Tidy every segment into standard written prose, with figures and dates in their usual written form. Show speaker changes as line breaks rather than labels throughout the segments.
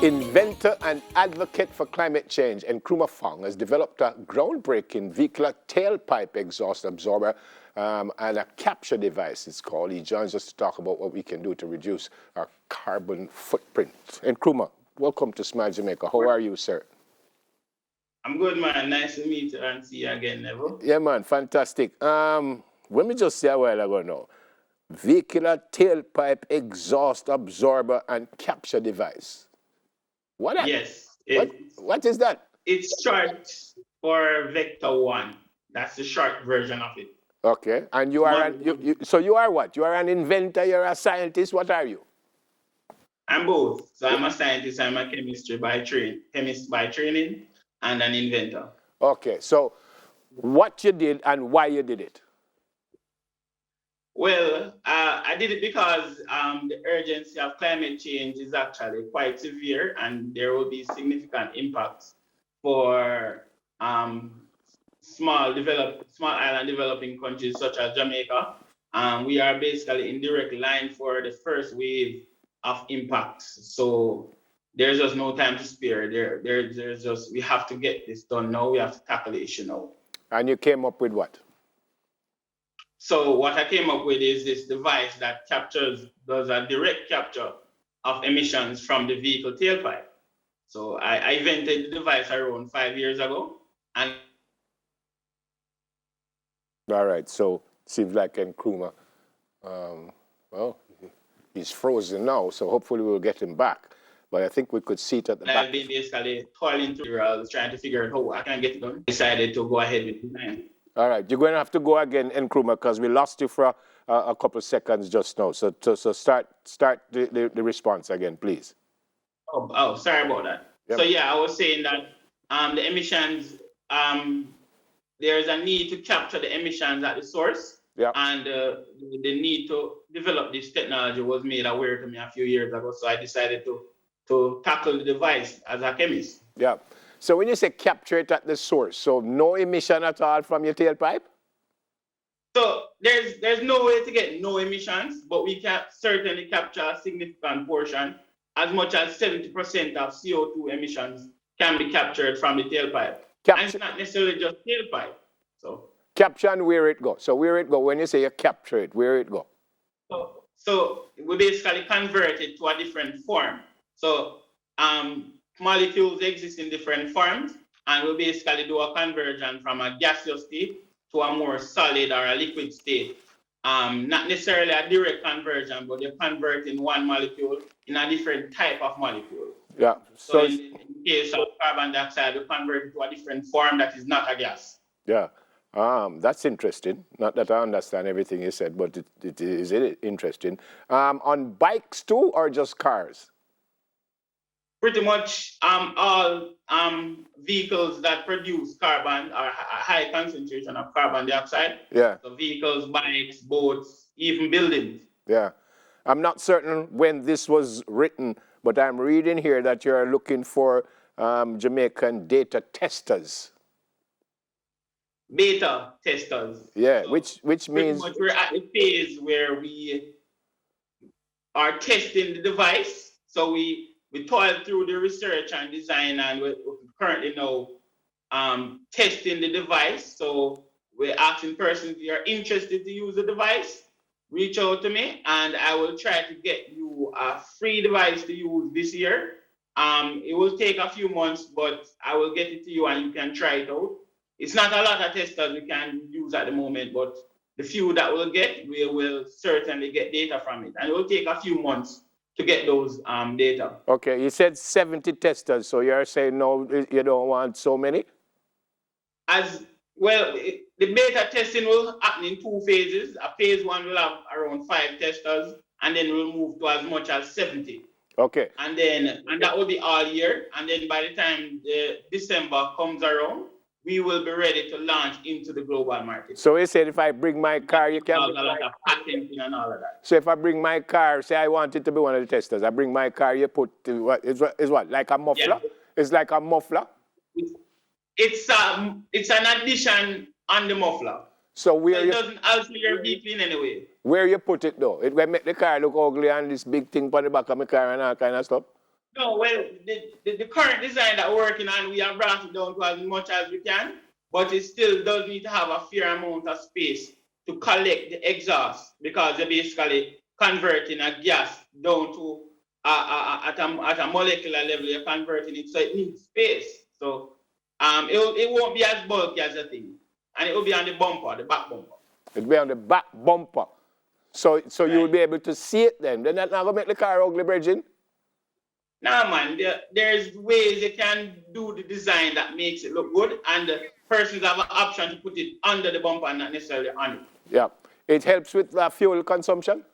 Inventor and advocate for climate change, Nkrumah Fong has developed a groundbreaking vehicular tailpipe exhaust absorber and a capture device, it's called. He joins us to talk about what we can do to reduce our carbon footprint. Nkrumah, welcome to Smile Jamaica. How are you, sir?
I'm good, man. Nice to meet you and see you again, Neville.
Yeah, man, fantastic. When we just say a while ago now, vehicular tailpipe exhaust absorber and capture device. What is that?
It's short for Vector 1. That's the short version of it.
Okay, and you are so you are what? You are an inventor, you're a scientist, what are you?
I'm both. So I'm a scientist, I'm a chemist by training, and an inventor.
Okay, so what you did and why you did it?
Well, I did it because the urgency of climate change is actually quite severe, and there will be significant impacts for small island developing countries such as Jamaica. We are basically in direct line for the first wave of impacts. So there's just no time to spare. We have to get this done now. We have to tackle the issue now.
And you came up with what?
So what I came up with is this device that does a direct capture of emissions from the vehicle tailpipe. So I invented the device around 5 years ago. And
all right, so seems like Nkrumah, well, he's frozen now, so hopefully we'll get him back. But I think we could see it at the back.
I've been basically toiling through, I was trying to figure out how I can get it done. Decided to go ahead with design.
All right, you're going to have to go again, Nkrumah, because we lost you for a couple of seconds just now. So start the response again, please.
Oh, sorry about that. Yep. So yeah, I was saying that the emissions, there's a need to capture the emissions at the source.
Yep.
And the need to develop this technology was made aware to me a few years ago. So I decided to tackle the device as a chemist.
Yeah. So when you say capture it at the source, so no emission at all from your tailpipe?
So there's no way to get no emissions, but we can certainly capture a significant portion. As much as 70% of CO2 emissions can be captured from the tailpipe. And it's not necessarily just tailpipe. So
capture and where it go. So where it go, when you say you capture it, where it go?
So we basically convert it to a different form. So molecules exist in different forms, and we'll basically do a conversion from a gaseous state to a more solid or a liquid state. Not necessarily a direct conversion, but you're converting one molecule in a different type of molecule.
Yeah.
So in the case of carbon dioxide, we convert it to a different form that is not a gas.
Yeah. That's interesting. Not that I understand everything you said, but it is interesting. On bikes too, or just cars?
Pretty much all vehicles that produce carbon or a high concentration of carbon dioxide.
Yeah.
So vehicles, bikes, boats, even buildings.
Yeah. I'm not certain when this was written, but I'm reading here that you're looking for Jamaican data testers.
Beta testers.
Yeah, so which means
much we're at the phase where we are testing the device. So we toiled through the research and design, and we're currently now testing the device. So we're asking persons if you're interested to use the device, reach out to me, and I will try to get you a free device to use this year. It will take a few months, but I will get it to you and you can try it out. It's not a lot of testers we can use at the moment, but the few that we'll get, we will certainly get data from it. And it will take a few months to get those data.
Okay, you said 70 testers, so you're saying no, you don't want so many?
As well, the beta testing will happen in 2 phases. A phase 1 will have around 5 testers, and then we'll move to as much as 70.
Okay.
And that will be all year. And then by the time December comes around, we will be ready to launch into the global market.
So you said if I bring my car, you can...
A lot of patenting and all of that.
So if I bring my car, say I want it to be one of the testers, I bring my car, you put, what, is what, like a muffler? Yeah. It's like a muffler?
It's an addition on the muffler.
So where
it doesn't alter your vehicle in any way.
Where you put it though? It will make the car look ugly and this big thing on the back of my car and all kind of stuff?
No, well, the current design that we're working on, we have brought it down to as much as we can, but it still does need to have a fair amount of space to collect the exhaust because you're basically converting a gas down to at a molecular level, you're converting it, so it needs space. So it won't be as bulky as a thing, and it will be on the bumper, the back bumper.
It'll be on the back bumper. So
Right.
you will be able to see it then. Then that's not going to make the car ugly, Bridget.
Nah, man, there's ways you can do the design that makes it look good, and the persons have an option to put it under the bumper and not necessarily on it.
Yeah. It helps with fuel consumption?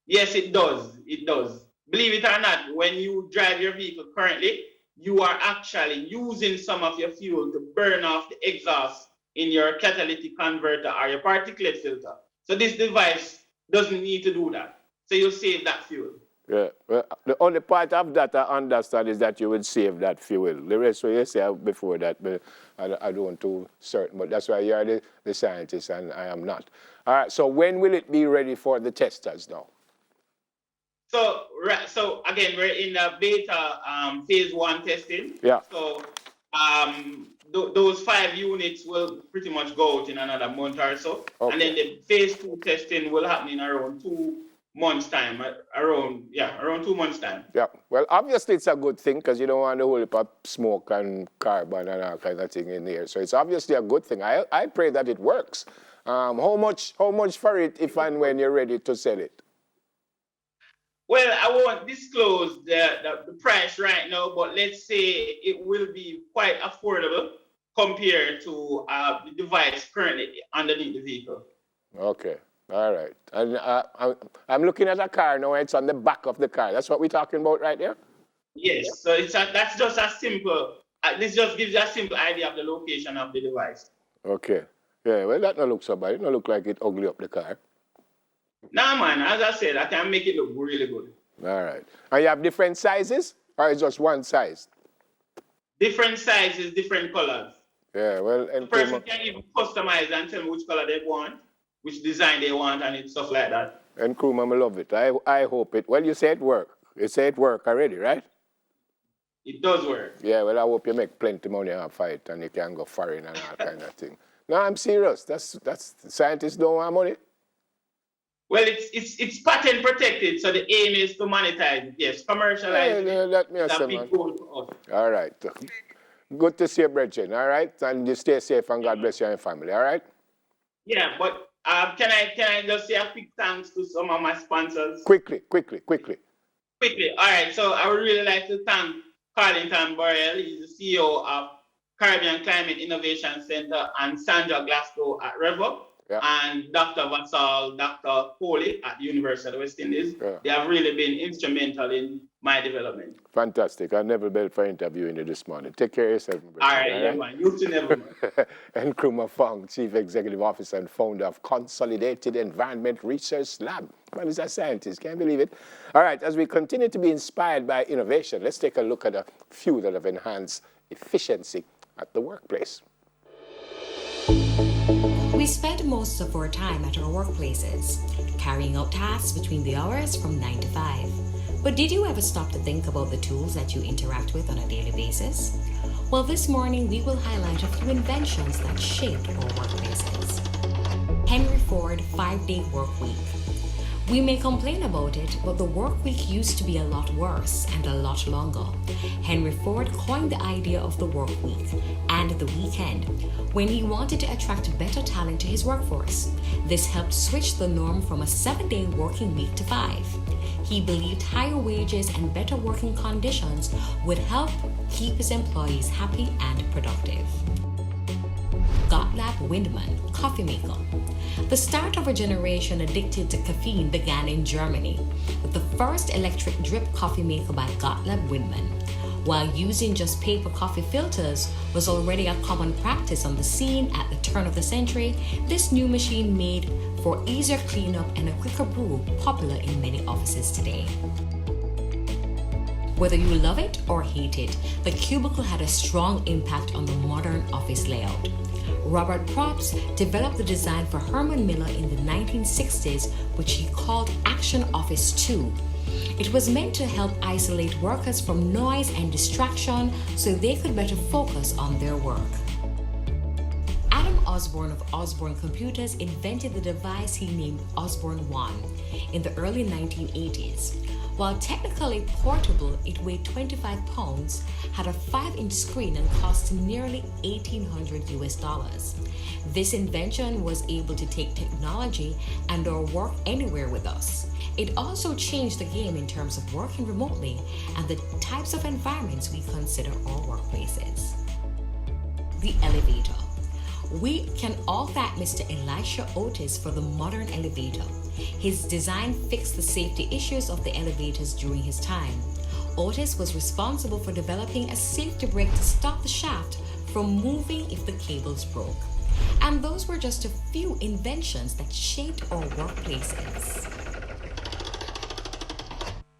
Yes, it does. It does. Believe it or not, when you drive your vehicle currently, you are actually using some of your fuel to burn off the exhaust in your catalytic converter or your particulate filter. So this device doesn't need to do that. So you'll save that fuel.
Yeah. Well, the only part of that I understand is that you would save that fuel. The rest what you say before that, but I don't want to certain, but that's why you are the scientist and I am not. All right, so when will it be ready for the testers now?
So again, we're in the beta phase 1 testing.
Yeah.
So those 5 units will pretty much go out in another month or so.
Okay.
And then the phase 2 testing will happen in around 2 months' time. Around 2 months' time.
Yeah. Well, obviously it's a good thing because you don't want a whole heap of smoke and carbon and all kind of thing in here. So it's obviously a good thing. I pray that it works. How much for it if and when you're ready to sell it?
Well, I won't disclose the price right now, but let's say it will be quite affordable compared to the device currently underneath the vehicle.
Okay. All right. And I'm looking at a car now. It's on the back of the car. That's what we're talking about right there?
Yes. So that's just a simple. This just gives you a simple idea of the location of the device.
Okay. Yeah, well, that don't look so bad. It don't look like it ugly up the car.
Nah, man, as I said, I can make it look really good.
All right. And you have different sizes or it's just one size?
Different sizes, different colors.
Yeah, well,
The person can even customize and tell me which color they want, which design they want, and stuff like that.
And Krumah, I love it. I hope it. Well, you say it work. You say it work already, right?
It does work.
Yeah, well, I hope you make plenty money off it and you can go foreign and all kind of thing. No, I'm serious. That's scientists don't want money.
Well, it's patent protected, so the aim is to monetize it. Yes, commercialize
Yeah, let me
it. That's
say,
a big
man.
goal for us.
All right. Good to see you, Bridget. All right? And you stay safe and God bless you and your family. All right?
Yeah, but can I just say a quick thanks to some of my sponsors?
Quickly.
Quickly. All right. So I would really like to thank Carlington Burrell. He's the CEO of Caribbean Climate Innovation Center, and Sandra Glasgow at Revo.
Yeah.
And Dr. Vassal, Dr. Foley at the University of West Indies.
Yeah.
They have really been instrumental in my development.
Fantastic. I never been for interviewing you this morning. Take care of yourself, Bridget.
All right, yeah, man. You too, never mind.
And Krumah Fong, Chief Executive Officer and founder of Consolidated Environment Research Lab. Man, he's a scientist. Can't believe it. All right, as we continue to be inspired by innovation, let's take a look at a few that have enhanced efficiency at the workplace.
We spend most of our time at our workplaces, carrying out tasks between the hours from 9 to 5. But did you ever stop to think about the tools that you interact with on a daily basis? Well, this morning we will highlight a few inventions that shaped our workplaces. Henry Ford 5-day work week. We may complain about it, but the work week used to be a lot worse and a lot longer. Henry Ford coined the idea of the work week and the weekend when he wanted to attract better talent to his workforce. This helped switch the norm from a 7-day working week to 5. He believed higher wages and better working conditions would help keep his employees happy and productive. Gottlieb Windman, coffee maker. The start of a generation addicted to caffeine began in Germany with the first electric drip coffee maker by Gottlieb Windman. While using just paper coffee filters was already a common practice on the scene at the turn of the century, this new machine made for easier cleanup and a quicker brew popular in many offices today. Whether you love it or hate it, the cubicle had a strong impact on the modern office layout. Robert Probst developed the design for Herman Miller in the 1960s, which he called Action Office 2. It was meant to help isolate workers from noise and distraction so they could better focus on their work. Adam Osborne of Osborne Computers invented the device he named Osborne One in the early 1980s. While technically portable, it weighed 25 pounds, had a 5-inch screen, and cost nearly $1,800. This invention was able to take technology and our work anywhere with us. It also changed the game in terms of working remotely and the types of environments we consider our workplaces. The elevator. We can all thank Mr. Elisha Otis for the modern elevator. His design fixed the safety issues of the elevators during his time. Otis was responsible for developing a safety brake to stop the shaft from moving if the cables broke. And those were just a few inventions that shaped our workplaces.